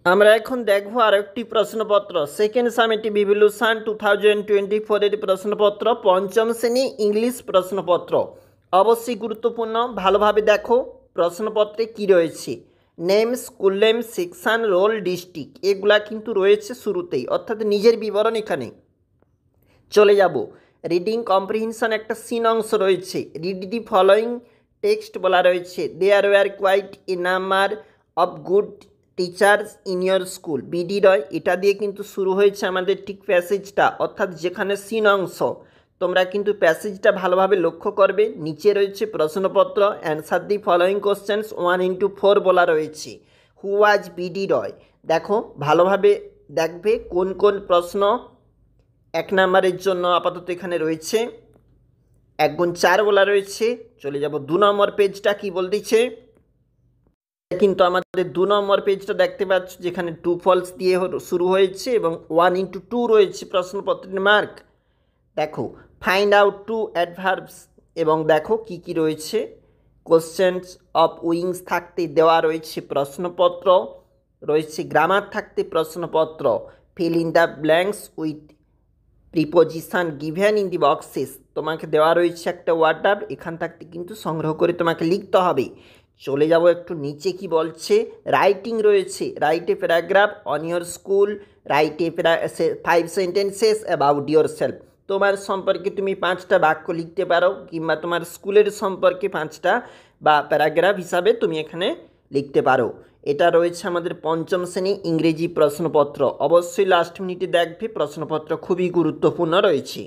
আমরা এখন দেখব আরেকটি প্রশ্নপত্র সেকেন্ড সামেটিভ ইভ্যালুয়েশন 2024 এর প্রশ্নপত্র পঞ্চম শ্রেণী ইংলিশ প্রশ্নপত্র। অবশ্যই গুরুত্বপূর্ণ, ভালোভাবে দেখো প্রশ্নপত্রে কি রয়েছে। Name, school name, section, roll, district এগুলা কিন্তু রয়েছে শুরুতেই, অর্থাৎ নিজের বিবরণ এখানে। চলে যাব রিডিং কম্প্রিহেনশন, একটা সিন অংশ রয়েছে। রিড দি ফলোয়িং টেক্সট বলা রয়েছে। There were quite a number of good teachers in your school. বিডি রয়, এটা দিয়ে কিন্তু শুরু হয়েছে আমাদের ঠিক প্যাসেজটা, অর্থাৎ যেখানে সিন অংশ। তোমরা কিন্তু প্যাসেজটা ভালোভাবে লক্ষ্য করবে। নিচে রয়েছে প্রশ্নপত্র, answer the following questions 1x4 বলা রয়েছে। হু ওয়াজ বিডি রয়, দেখো ভালোভাবে দেখবে কোন কোন প্রশ্ন এক নম্বরের জন্য আপাতত এখানে রয়েছে। 1×4 বলা রয়েছে। চলে যাব 2 নম্বর পেজটা কি বলতেছে, কিন্তু আমাদের 2 নম্বর পেজটা দেখতে পাচ্ছ যেখানে টু ফলস দিয়ে শুরু হয়েছে এবং 1x2 রয়েছে প্রশ্নপত্রের মার্ক। দেখো ফাইন্ড আউট টু অ্যাডভার্বস, এবং দেখো কি কি রয়েছে। কোশ্চেন্স অফ উইংস থাকতে দেওয়া রয়েছে প্রশ্নপত্র রয়েছে, গ্রামার থাকতে প্রশ্নপত্র, fill in the blanks with preposition given in the boxes, তোমাকে দেওয়া রয়েছে একটা ওয়ার্ড, এখান থাকতে কিন্তু সংগ্রহ করে তোমাকে লিখতে হবে। চলে যাব একটু নিচে কি বলছে। রাইটিং রয়েছে, write a paragraph on your school, write a 5 sentences about your self, তোমার সম্পর্কে তুমি 5টা বাক্য লিখতে পারো, কিংবা তোমার স্কুলের সম্পর্কে 5টা বা প্যারাগ্রাফ হিসাবে তুমি এখানে লিখতে পারো। এটা রয়েছে আমাদের পঞ্চম শ্রেণী ইংরেজি প্রশ্নপত্র। অবশ্যই লাস্ট মিনিটে দেখবে, প্রশ্নপত্র খুবই গুরুত্বপূর্ণ রয়েছে।